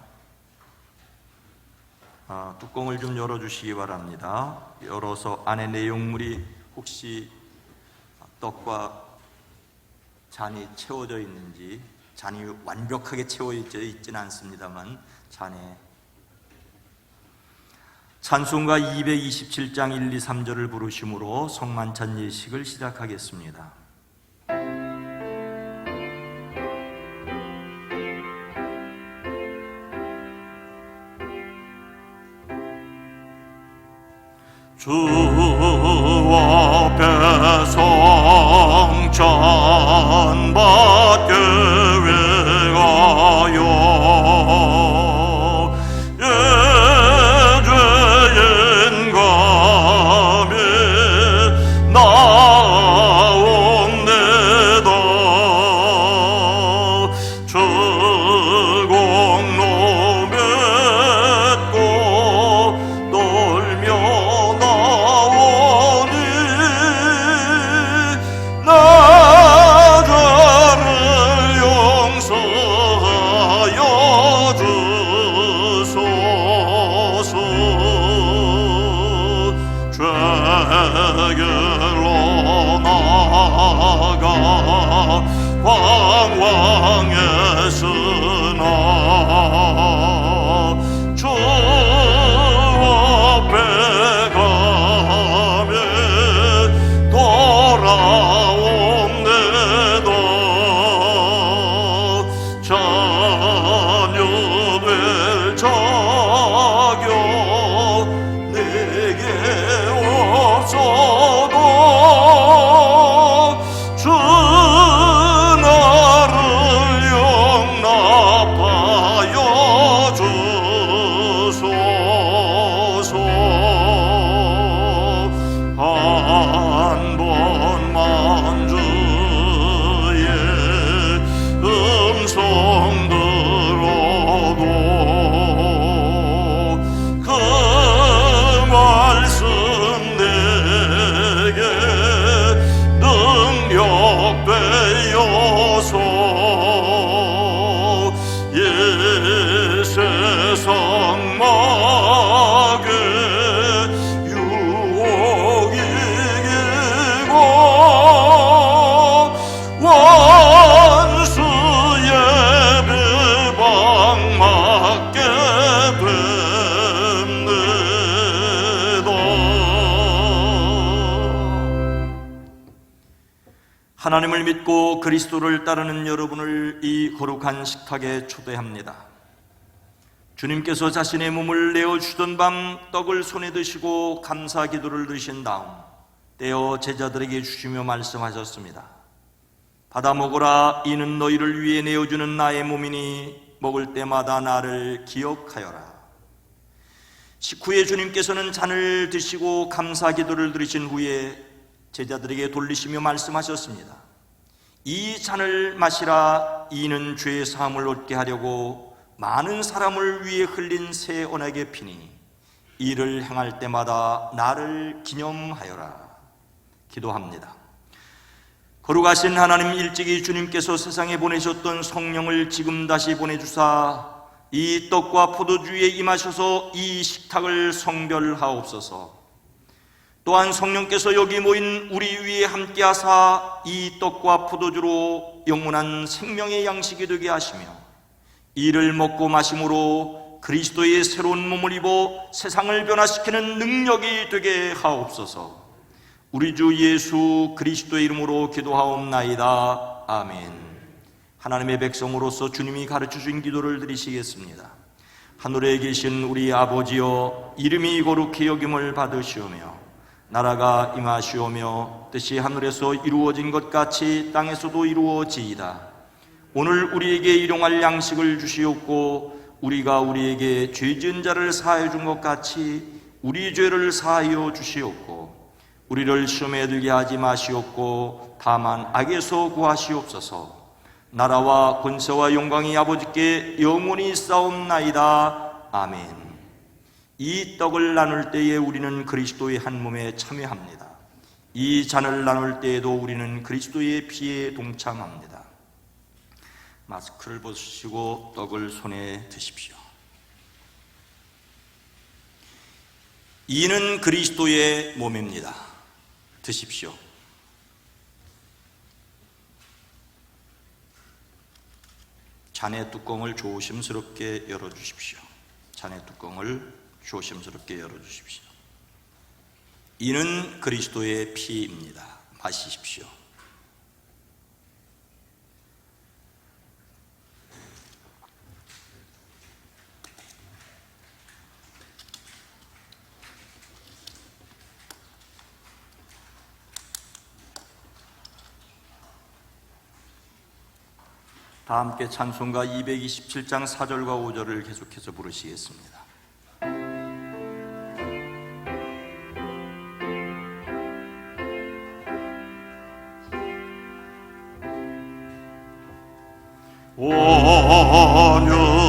뚜껑을 좀 열어주시기 바랍니다. 열어서 안에 내용물이 혹시 떡과 잔이 채워져 있는지, 잔이 완벽하게 채워져 있지는 않습니다만 잔에 찬송가 227장 1, 2, 3절을 부르심으로 성만찬 예식을 시작하겠습니다. 주 앞에 성찬 받게 위하여 예죄인 감이 나옵니다. 주공로 맺고 떨며 나오니 나를 용서하여 주소서. 죄길로 나아가 방황했으나 주 앞에 가면 돌아옵니다. 자녀될 자격 내게 없어도 주 나를 하나님을 믿고 그리스도를 따르는 여러분을 이 거룩한 식탁에 초대합니다. 주님께서 자신의 몸을 내어주던 밤 떡을 손에 드시고 감사 기도를 드신 다음 떼어 제자들에게 주시며 말씀하셨습니다. 받아 먹으라. 이는 너희를 위해 내어주는 나의 몸이니 먹을 때마다 나를 기억하여라. 식후에 주님께서는 잔을 드시고 감사 기도를 드리신 후에 제자들에게 돌리시며 말씀하셨습니다. 이 잔을 마시라. 이는 죄의 사함을 얻게 하려고 많은 사람을 위해 흘린 새 언약의 피니 이를 행할 때마다 나를 기념하여라. 기도합니다. 거룩하신 하나님, 일찍이 주님께서 세상에 보내셨던 성령을 지금 다시 보내주사 이 떡과 포도주에 임하셔서 이 식탁을 성별하옵소서. 또한 성령께서 여기 모인 우리 위에 함께하사 이 떡과 포도주로 영원한 생명의 양식이 되게 하시며 이를 먹고 마심으로 그리스도의 새로운 몸을 입어 세상을 변화시키는 능력이 되게 하옵소서. 우리 주 예수 그리스도의 이름으로 기도하옵나이다. 아멘. 하나님의 백성으로서 주님이 가르쳐주신 기도를 드리시겠습니다. 하늘에 계신 우리 아버지여, 이름이 거룩히 여김을 받으시오며 나라가 임하시오며 뜻이 하늘에서 이루어진 것 같이 땅에서도 이루어지이다. 오늘 우리에게 일용할 양식을 주시옵고 우리가 우리에게 죄 지은 자를 사하여 준 것 같이 우리 죄를 사하여 주시옵고 우리를 시험에 들게 하지 마시옵고 다만 악에서 구하시옵소서. 나라와 권세와 영광이 아버지께 영원히 싸움나이다. 아멘. 이 떡을 나눌 때에 우리는 그리스도의 한 몸에 참여합니다. 이 잔을 나눌 때에도 우리는 그리스도의 피에 동참합니다. 마스크를 벗으시고 떡을 손에 드십시오. 이는 그리스도의 몸입니다. 드십시오. 잔의 뚜껑을 조심스럽게 열어주십시오. 잔의 뚜껑을 조심스럽게 열어주십시오. 이는 그리스도의 피입니다. 마시십시오. 다 함께 찬송가 227장 4절과 5절을 계속해서 부르시겠습니다.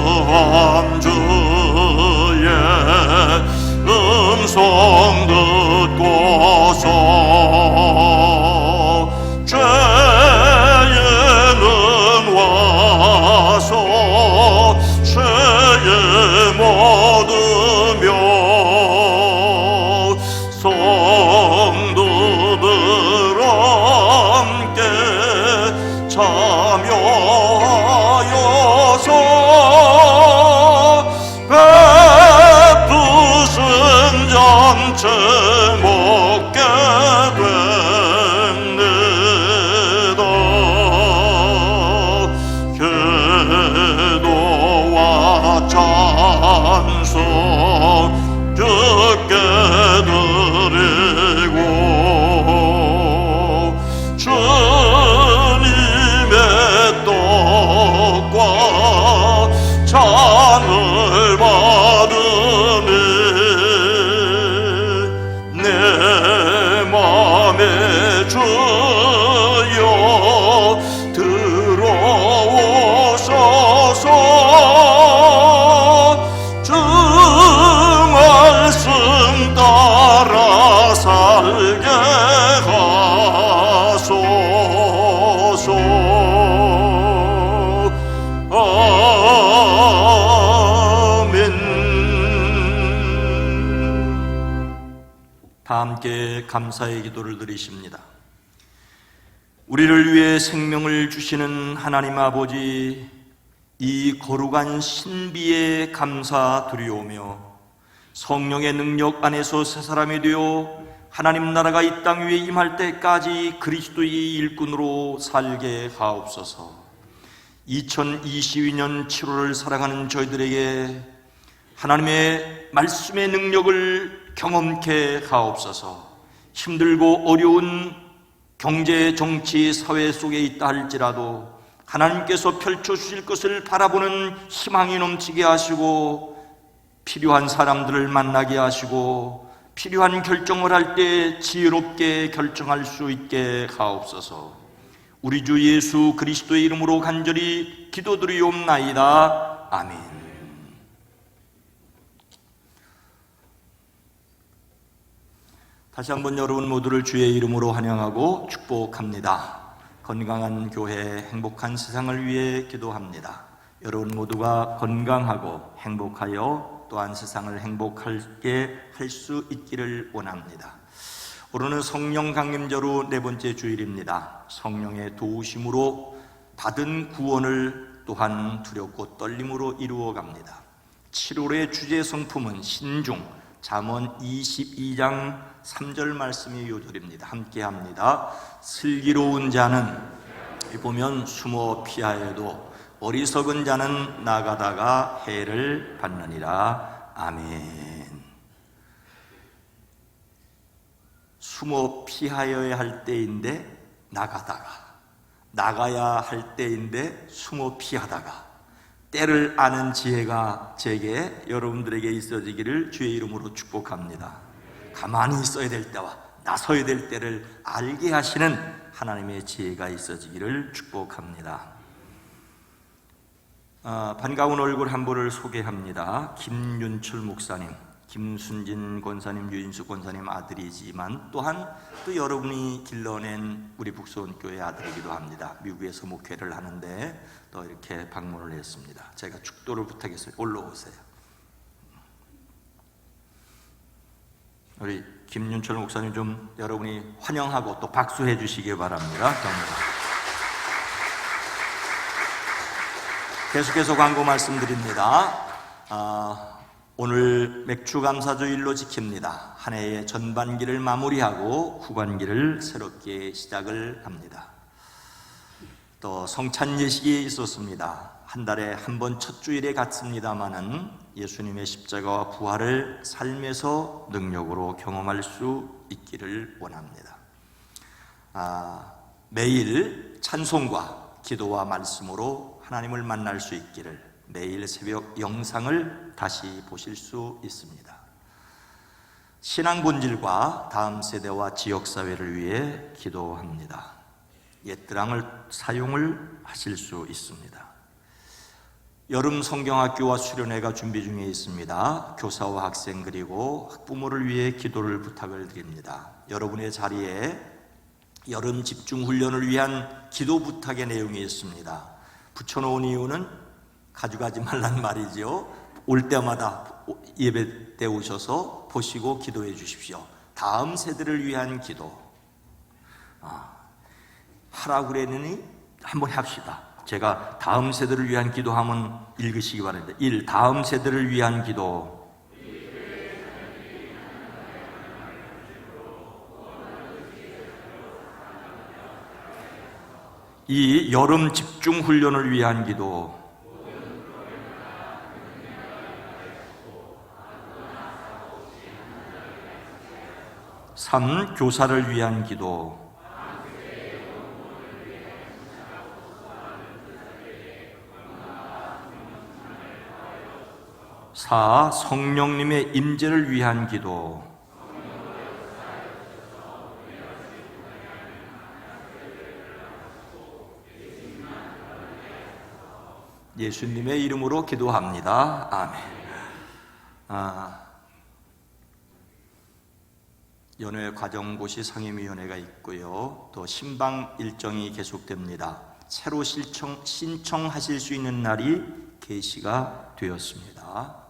온유한 주의 음성 듣고서 죄에는 와서 죄에 묻으며 성도들 함께 참여하여서 베푸신 잔채 먹게 됩니다. 기도와 찬송 주께 드리고 주님의 떡과 잔을 받으니 내 맘에 주여 들어오소서. 주 말씀 따라 살게 하소서. 다 함께 감사의 기도를 드리십니다. 우리를 위해 생명을 주시는 하나님 아버지, 이 거룩한 신비에 감사드리오며 성령의 능력 안에서 새 사람이 되어 하나님 나라가 이 땅 위에 임할 때까지 그리스도의 일꾼으로 살게 하옵소서. 2022년 7월을 살아가는 저희들에게 하나님의 말씀의 능력을 경험케 하옵소서. 힘들고 어려운 경제, 정치, 사회 속에 있다 할지라도 하나님께서 펼쳐주실 것을 바라보는 희망이 넘치게 하시고, 필요한 사람들을 만나게 하시고, 필요한 결정을 할 때 지혜롭게 결정할 수 있게 하옵소서. 우리 주 예수 그리스도의 이름으로 간절히 기도드리옵나이다. 아멘. 다시 한번 여러분 모두를 주의 이름으로 환영하고 축복합니다. 건강한 교회, 행복한 세상을 위해 기도합니다. 여러분 모두가 건강하고 행복하여 또한 세상을 행복하게 할 수 있기를 원합니다. 오늘은 성령 강림절후 네 번째 주일입니다. 성령의 도우심으로 받은 구원을 또한 두렵고 떨림으로 이루어갑니다. 7월의 주제 성품은 신중, 잠언 22장 3절 말씀이 요절입니다. 함께 합니다. 슬기로운 자는 보면 숨어 피하여도 어리석은 자는 나가다가 해를 받느니라. 아멘. 숨어 피하여야 할 때인데 나가다가, 나가야 할 때인데 숨어 피하다가, 때를 아는 지혜가 제게 여러분들에게 있어지기를 주의 이름으로 축복합니다. 가만히 있어야 될 때와 나서야 될 때를 알게 하시는 하나님의 지혜가 있어지기를 축복합니다. 반가운 얼굴 한 분을 소개합니다. 김윤철 목사님, 김순진 권사님, 유인수 권사님 아들이지만 또한 또 여러분이 길러낸 우리 북소원교회 아들이기도 합니다. 미국에서 목회를 하는데 또 이렇게 방문을 했습니다. 제가 축도를 부탁했어요. 올라오세요. 우리 김윤철 목사님 좀 여러분이 환영하고 또 박수해 주시기 바랍니다. 계속해서 광고 말씀드립니다. 오늘 맥주감사주일로 지킵니다. 한 해의 전반기를 마무리하고 후반기를 새롭게 시작을 합니다. 또 성찬 예식이 있었습니다. 한 달에 한 번 첫 주일에 갔습니다마는 예수님의 십자가와 부활을 삶에서 능력으로 경험할 수 있기를 원합니다. 매일 찬송과 기도와 말씀으로 하나님을 만날 수 있기를, 매일 새벽 영상을 다시 보실 수 있습니다. 신앙 본질과 다음 세대와 지역사회를 위해 기도합니다. 옛드랑을 사용을 하실 수 있습니다. 여름 성경학교와 수련회가 준비 중에 있습니다. 교사와 학생 그리고 학부모를 위해 기도를 부탁을 드립니다. 여러분의 자리에 여름 집중훈련을 위한 기도 부탁의 내용이 있습니다. 붙여놓은 이유는 가져가지 말란 말이죠. 올 때마다 예배 때 오셔서 보시고 기도해 주십시오. 다음 세대를 위한 기도. 하라고 그랬느니 한번 합시다. 제가 다음 세대를 위한 기도하면 읽으시기 바랍니다. 1. 다음 세대를 위한 기도. 이 여름 집중 훈련을 위한 기도. 3. 교사를 위한 기도. 4. 성령님의 임재를 위한 기도. 예수님의 이름으로 기도합니다. 아멘. 연회 과정고시 상임위원회가 있고요. 또 신방 일정이 계속됩니다. 새로 신청하실 수 있는 날이 게시가 되었습니다.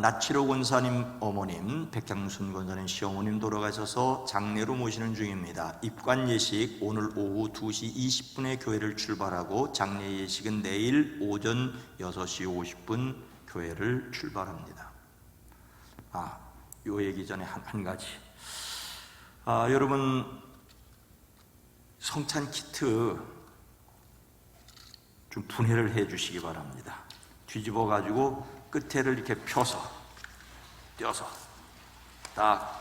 나치로 권사님 어머님, 백향순 권사님 시어머님 돌아가셔서 장례로 모시는 중입니다. 입관 예식 오늘 오후 2시 20분에 교회를 출발하고 장례 예식은 내일 오전 6시 50분 교회를 출발합니다. 요 얘기 전에 한 가지. 여러분 성찬 키트 좀 분해를 해 주시기 바랍니다. 뒤집어 가지고 끝에를 이렇게 펴서 떼어서 딱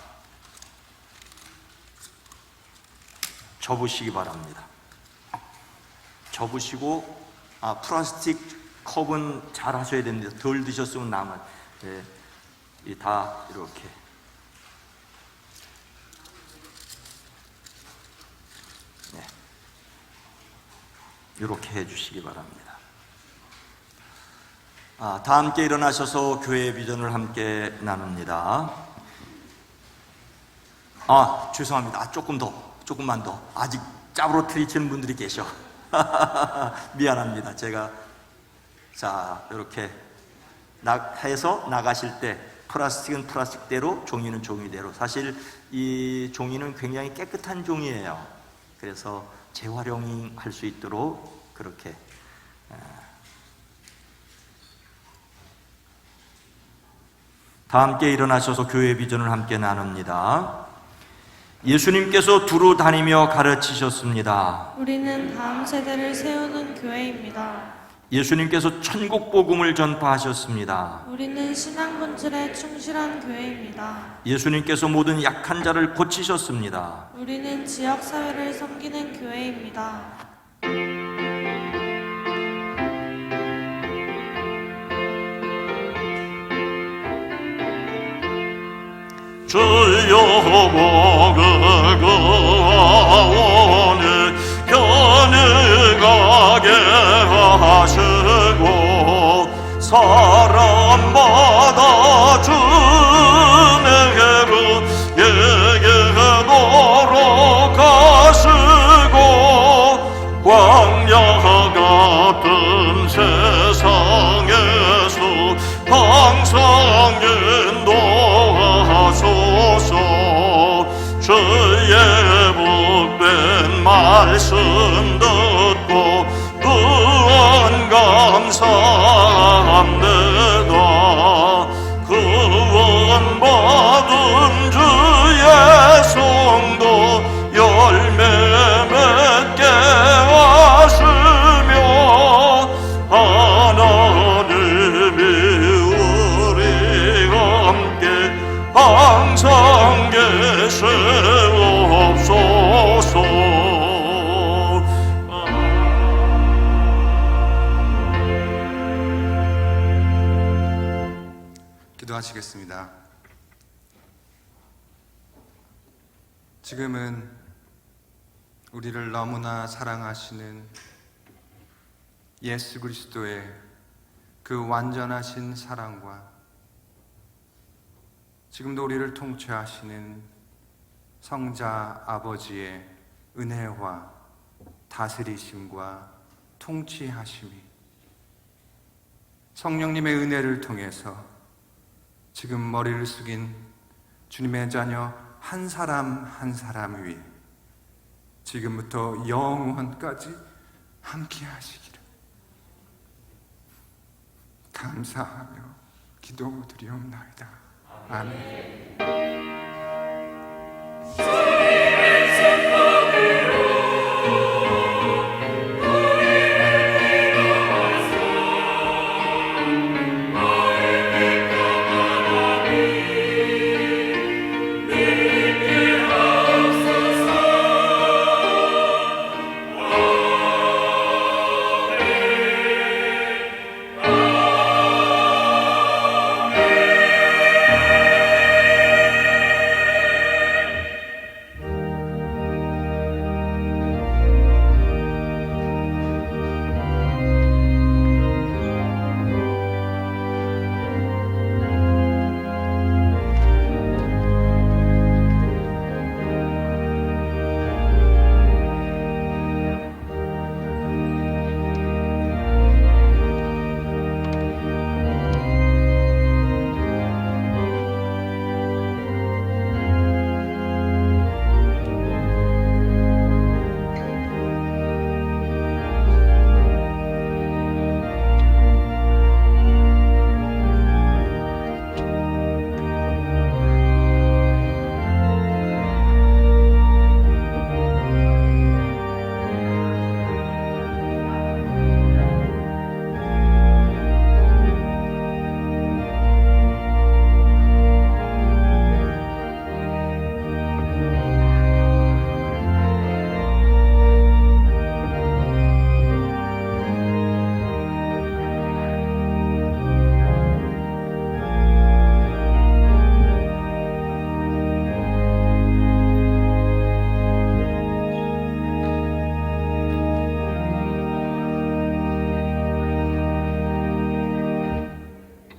접으시기 바랍니다. 접으시고 플라스틱 컵은 잘 하셔야 됩니다. 덜 드셨으면 남은 다 이렇게 이렇게 해주시기 바랍니다. 다 함께 일어나셔서 교회의 비전을 함께 나눕니다. 죄송합니다. 조금만 더. 아직 짭으로 트리치는 분들이 계셔. 미안합니다. 제가 이렇게 해서 나가실 때 플라스틱은 플라스틱대로, 종이는 종이대로. 사실 이 종이는 굉장히 깨끗한 종이에요. 그래서 재활용할 수 있도록 그렇게 다 함께 일어나셔서 교회의 비전을 함께 나눕니다. 예수님께서 두루 다니며 가르치셨습니다. 우리는 다음 세대를 세우는 교회입니다. 예수님께서 천국 복음을 전파하셨습니다. 우리는 신앙 본질에 충실한 교회입니다. 예수님께서 모든 약한 자를 고치셨습니다. 우리는 지역 사회를 섬기는 교회입니다. 주여 복을 그하오니 견능하게 하시고 사람마다 주내게로 예게도록 하시고 광야 같은 세상에서 항상 인도하소서. 주의 복된 말씀 듣고 구원 감사합니다. 구원 받은 주의 성도 열매 맺게 하시며 하나님이 우리 함께 항상 계시옵소서. 기도하시겠습니다. 지금은 우리를 너무나 사랑하시는 예수 그리스도의 그 완전하신 사랑과 지금도 우리를 통치하시는 성자 아버지의 은혜와 다스리심과 통치하심이 성령님의 은혜를 통해서 지금 머리를 숙인 주님의 자녀 한 사람 한 사람 위에 지금부터 영원까지 함께 하시기를 감사하며 기도드리옵나이다. 아멘.